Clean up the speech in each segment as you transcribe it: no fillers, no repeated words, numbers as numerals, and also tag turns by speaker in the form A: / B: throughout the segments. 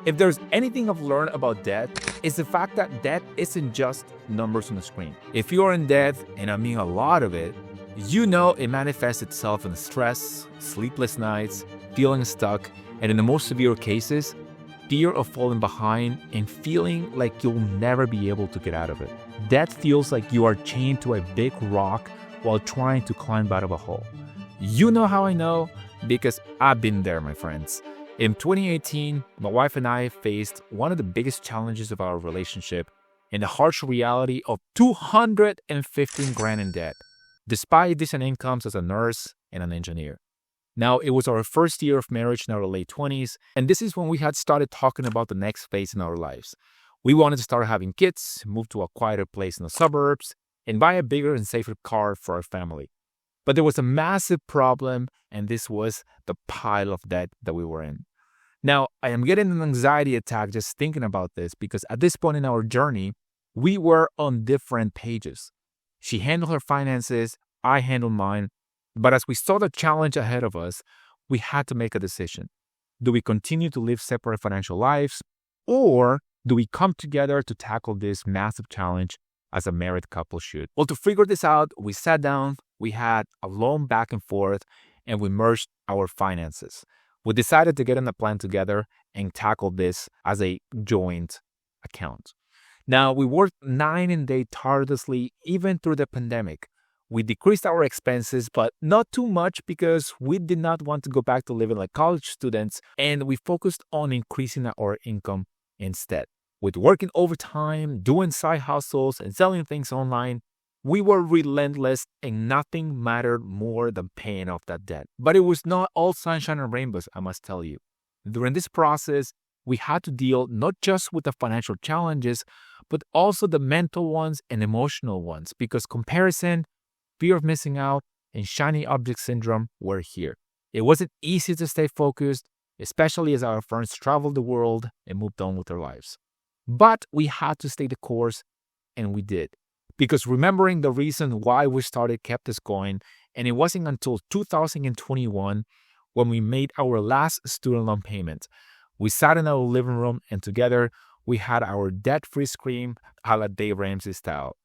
A: If there's anything I've learned about debt, it's the fact that debt isn't just numbers on the screen. If you're in debt, and I mean a lot of it, you know it manifests itself in stress, sleepless nights, feeling stuck, and in the most severe cases, fear of falling behind and feeling like you'll never be able to get out of it. Debt feels like you are chained to a big rock while trying to climb out of a hole. You know how I know? Because I've been there, my friends. In 2018, my wife and I faced one of the biggest challenges of our relationship and the harsh reality of 215 grand in debt, despite decent incomes as a nurse and an engineer. Now, it was our first year of marriage in our late 20s, and this is when we had started talking about the next phase in our lives. We wanted to start having kids, move to a quieter place in the suburbs, and buy a bigger and safer car for our family. But there was a massive problem, and this was the pile of debt that we were in. Now, I am getting an anxiety attack just thinking about this because at this point in our journey, we were on different pages. She handled her finances, I handled mine, but as we saw the challenge ahead of us, we had to make a decision. Do we continue to live separate financial lives, or do we come together to tackle this massive challenge as a married couple should? Well, to figure this out, we sat down, we had a long back and forth, and we merged our finances. We decided to get on a plan together and tackle this as a joint account. Now, we worked night and day tirelessly, even through the pandemic. We decreased our expenses, but not too much because we did not want to go back to living like college students, and we focused on increasing our income instead. With working overtime, doing side hustles, and selling things online, we were relentless and nothing mattered more than paying off that debt. But it was not all sunshine and rainbows, I must tell you. During this process, we had to deal not just with the financial challenges, but also the mental ones and emotional ones because comparison, fear of missing out, and shiny object syndrome were here. It wasn't easy to stay focused, especially as our friends traveled the world and moved on with their lives. But we had to stay the course, and we did. Because remembering the reason why we started kept us going, and it wasn't until 2021 when we made our last student loan payment. We sat in our living room and together we had our debt-free scream a la Dave Ramsey style.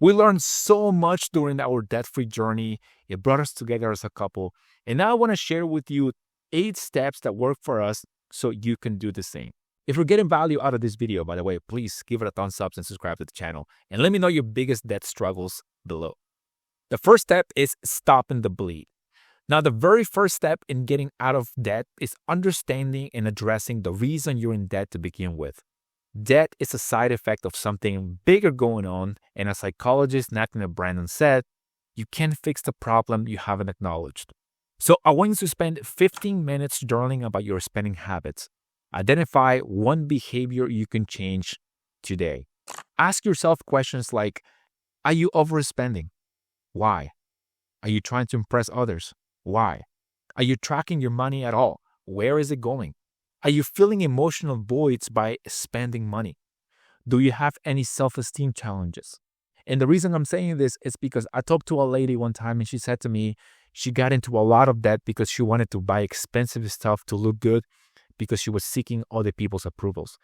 A: We learned so much during our debt-free journey. It brought us together as a couple. And now I want to share with you 8 steps that work for us so you can do the same. If you're getting value out of this video, by the way, please give it a thumbs up and subscribe to the channel. And let me know your biggest debt struggles below. The first step is stopping the bleed. Now, the very first step in getting out of debt is understanding and addressing the reason you're in debt to begin with. Debt is a side effect of something bigger going on, and as psychologist Nathaniel Brandon said, you can't fix the problem you haven't acknowledged. So I want you to spend 15 minutes journaling about your spending habits. Identify one behavior you can change today. Ask yourself questions like, are you overspending? Why? Are you trying to impress others? Why? Are you tracking your money at all? Where is it going? Are you feeling emotional voids by spending money? Do you have any self-esteem challenges? And the reason I'm saying this is because I talked to a lady one time and she said to me she got into a lot of debt because she wanted to buy expensive stuff to look good because she was seeking other people's approvals.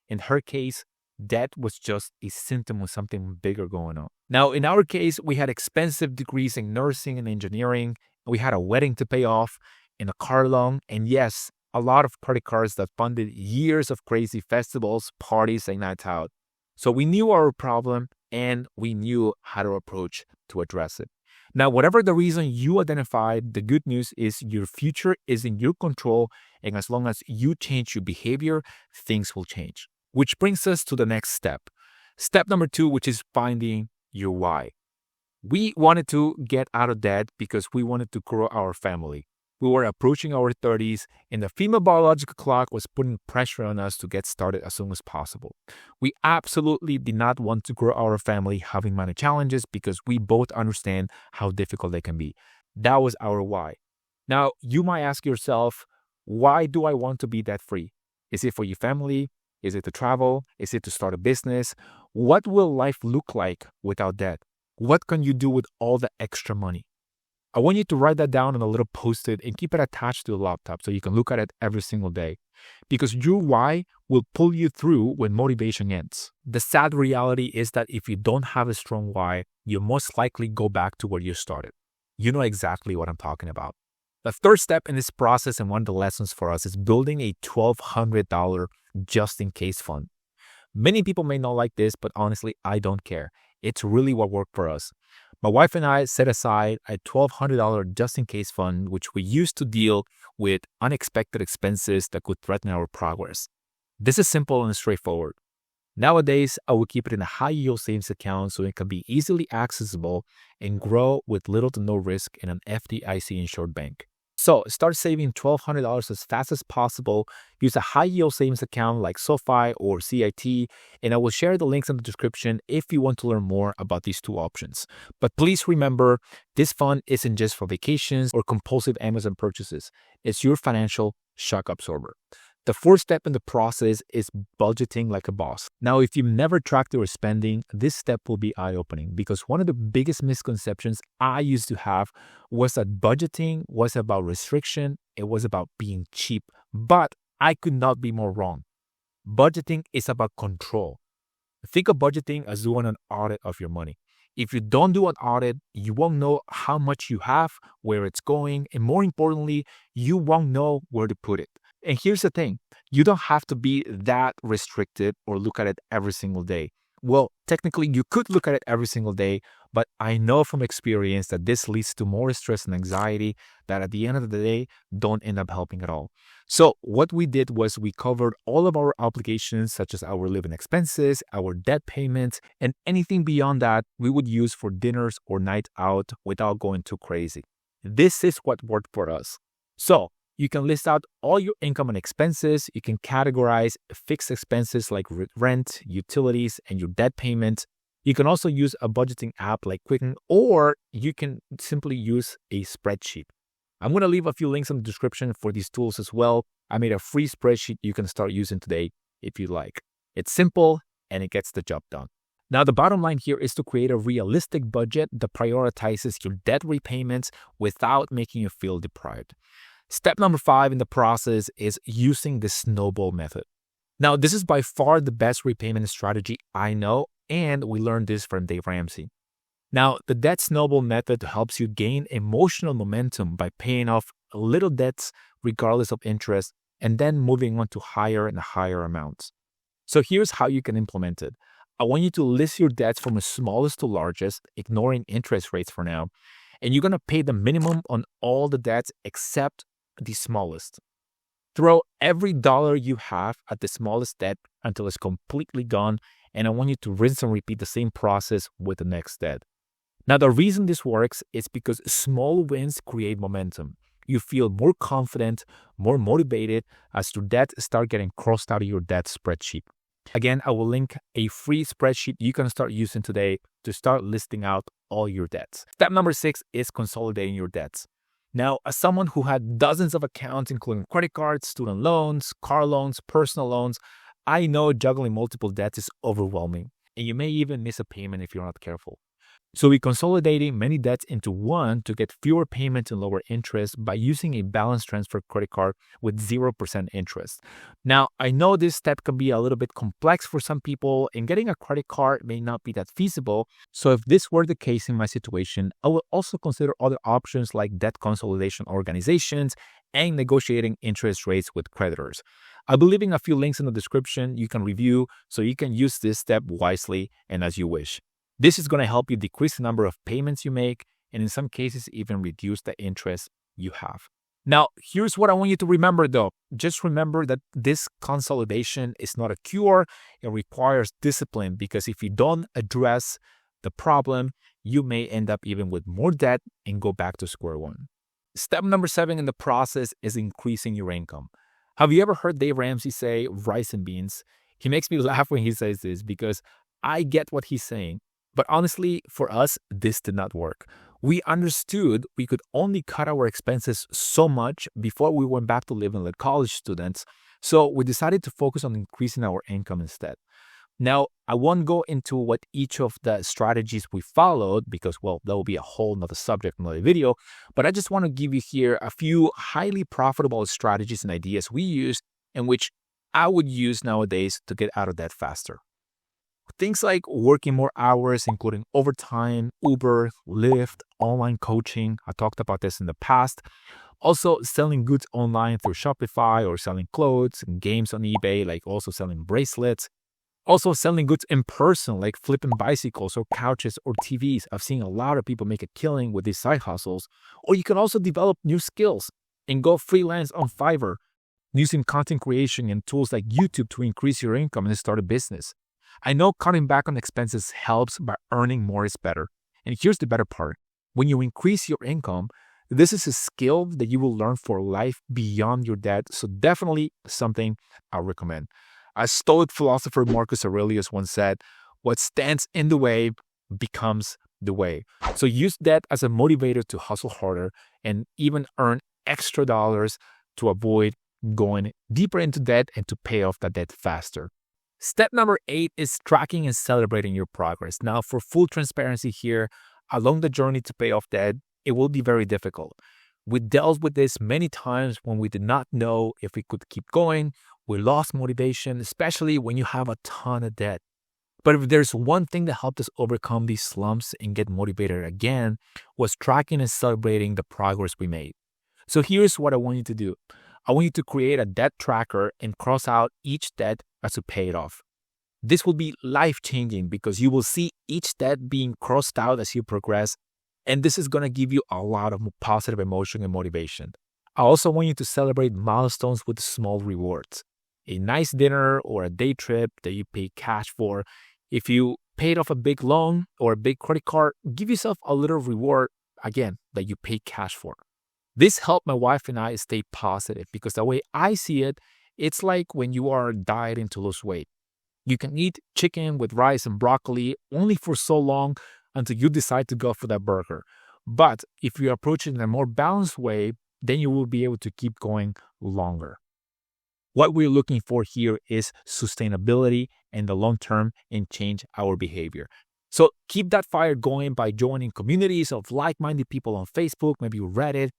A: In her case, debt was just a symptom of something bigger going on. Now, in our case, we had expensive degrees in nursing and engineering. We had a wedding to pay off and a car loan. And yes, a lot of credit cards that funded years of crazy festivals, parties, and nights out. So we knew our problem and we knew how to approach to address it. Now, whatever the reason you identified, the good news is your future is in your control. And as long as you change your behavior, things will change. Which brings us to the next step. Step number 2, which is finding your why. We wanted to get out of debt because we wanted to grow our family. We were approaching our 30s and the female biological clock was putting pressure on us to get started as soon as possible. We absolutely did not want to grow our family having money challenges because we both understand how difficult they can be. That was our why. Now, you might ask yourself, why do I want to be debt free? Is it for your family? Is it to travel? Is it to start a business? What will life look like without debt? What can you do with all the extra money? I want you to write that down on a little post-it and keep it attached to the laptop so you can look at it every single day. Because your why will pull you through when motivation ends. The sad reality is that if you don't have a strong why, you most likely go back to where you started. You know exactly what I'm talking about. The third step in this process and one of the lessons for us is building a $1,200 just-in-case fund. Many people may not like this, but honestly, I don't care. It's really what worked for us. My wife and I set aside a $1,200 just-in-case fund, which we use to deal with unexpected expenses that could threaten our progress. This is simple and straightforward. Nowadays, I will keep it in a high-yield savings account so it can be easily accessible and grow with little to no risk in an FDIC insured bank. So start saving $1,200 as fast as possible. Use a high-yield savings account like SoFi or CIT, and I will share the links in the description if you want to learn more about these two options. But please remember, this fund isn't just for vacations or compulsive Amazon purchases. It's your financial shock absorber. The fourth step in the process is budgeting like a boss. Now, if you've never tracked your spending, this step will be eye-opening because one of the biggest misconceptions I used to have was that budgeting was about restriction, it was about being cheap. But I could not be more wrong. Budgeting is about control. Think of budgeting as doing an audit of your money. If you don't do an audit, you won't know how much you have, where it's going, and more importantly, you won't know where to put it. And here's the thing, you don't have to be that restricted or look at it every single day. Well, technically, you could look at it every single day, but I know from experience that this leads to more stress and anxiety that at the end of the day don't end up helping at all. So what we did was we covered all of our obligations, such as our living expenses, our debt payments, and anything beyond that we would use for dinners or night out without going too crazy. This is what worked for us. So you can list out all your income and expenses. You can categorize fixed expenses like rent, utilities, and your debt payments. You can also use a budgeting app like Quicken, or you can simply use a spreadsheet. I'm going to leave a few links in the description for these tools as well. I made a free spreadsheet you can start using today if you like. It's simple and it gets the job done. Now, the bottom line here is to create a realistic budget that prioritizes your debt repayments without making you feel deprived. Step number 5 in the process is using the snowball method. Now, this is by far the best repayment strategy I know, and we learned this from Dave Ramsey. Now, the debt snowball method helps you gain emotional momentum by paying off little debts regardless of interest and then moving on to higher and higher amounts. So here's how you can implement it. I want you to list your debts from the smallest to largest, ignoring interest rates for now, and you're going to pay the minimum on all the debts except the smallest. Throw every dollar you have at the smallest debt until it's completely gone, and I want you to rinse and repeat the same process with the next debt. Now, the reason this works is because small wins create momentum. You feel more confident, more motivated as your debt start getting crossed out of your debt spreadsheet. Again, I will link a free spreadsheet you can start using today to start listing out all your debts. Step number 6 is consolidating your debts. Now, as someone who had dozens of accounts, including credit cards, student loans, car loans, personal loans, I know juggling multiple debts is overwhelming, and you may even miss a payment if you're not careful. So we're consolidating many debts into one to get fewer payments and lower interest by using a balance transfer credit card with 0% interest. Now, I know this step can be a little bit complex for some people, and getting a credit card may not be that feasible. So if this were the case in my situation, I will also consider other options like debt consolidation organizations and negotiating interest rates with creditors. I'll be leaving a few links in the description you can review so you can use this step wisely and as you wish. This is going to help you decrease the number of payments you make and in some cases even reduce the interest you have. Now, here's what I want you to remember though. Just remember that this consolidation is not a cure. It requires discipline because if you don't address the problem, you may end up even with more debt and go back to square one. Step number 7 in the process is increasing your income. Have you ever heard Dave Ramsey say rice and beans? He makes me laugh when he says this because I get what he's saying. But honestly, for us, this did not work. We understood we could only cut our expenses so much before we went back to living like college students. So we decided to focus on increasing our income instead. Now, I won't go into what each of the strategies we followed because, well, that will be a whole nother subject, another video. But I just want to give you here a few highly profitable strategies and ideas we use and which I would use nowadays to get out of debt faster. Things like working more hours, including overtime, Uber, Lyft, online coaching. I talked about this in the past. Also, selling goods online through Shopify or selling clothes and games on eBay, like also selling bracelets. Also, selling goods in person, like flipping bicycles or couches or TVs. I've seen a lot of people make a killing with these side hustles. Or you can also develop new skills and go freelance on Fiverr, using content creation and tools like YouTube to increase your income and start a business. I know cutting back on expenses helps, but earning more is better. And here's the better part. When you increase your income, this is a skill that you will learn for life beyond your debt. So definitely something I recommend. As Stoic philosopher Marcus Aurelius once said, what stands in the way becomes the way. So use debt as a motivator to hustle harder and even earn extra dollars to avoid going deeper into debt and to pay off that debt faster. Step number 8 is tracking and celebrating your progress. Now, for full transparency here, along the journey to pay off debt, it will be very difficult. We dealt with this many times when we did not know if we could keep going. We lost motivation, especially when you have a ton of debt. But if there's one thing that helped us overcome these slumps and get motivated again, was tracking and celebrating the progress we made. So here's what I want you to do. I want you to create a debt tracker and cross out each debt as you pay it off. This will be life-changing because you will see each debt being crossed out as you progress, and this is going to give you a lot of positive emotion and motivation. I also want you to celebrate milestones with small rewards. A nice dinner or a day trip that you pay cash for. If you paid off a big loan or a big credit card, give yourself a little reward, again, that you pay cash for. This helped my wife and I stay positive because the way I see it, it's like when you are dieting to lose weight. You can eat chicken with rice and broccoli only for so long until you decide to go for that burger. But if you approach it in a more balanced way, then you will be able to keep going longer. What we're looking for here is sustainability in the long term and change our behavior. So keep that fire going by joining communities of like-minded people on Facebook, maybe Reddit,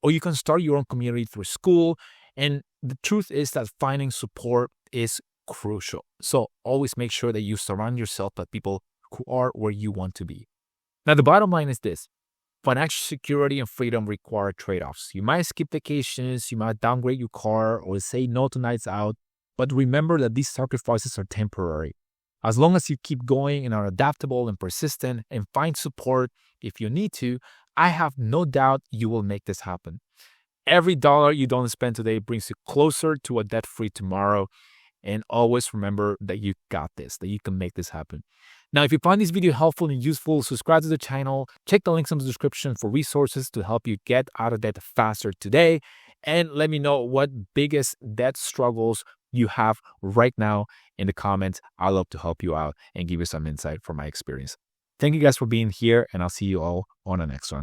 A: or you can start your own community through school. And the truth is that finding support is crucial. So always make sure that you surround yourself with people who are where you want to be. Now, the bottom line is this. Financial security and freedom require trade-offs. You might skip vacations, you might downgrade your car, or say no to nights out, but remember that these sacrifices are temporary. As long as you keep going and are adaptable and persistent and find support if you need to, I have no doubt you will make this happen. Every dollar you don't spend today brings you closer to a debt-free tomorrow. And always remember that you got this, that you can make this happen. Now, if you find this video helpful and useful, subscribe to the channel. Check the links in the description for resources to help you get out of debt faster today. And let me know what biggest debt struggles you have right now in the comments. I'd love to help you out and give you some insight from my experience. Thank you guys for being here, and I'll see you all on the next one.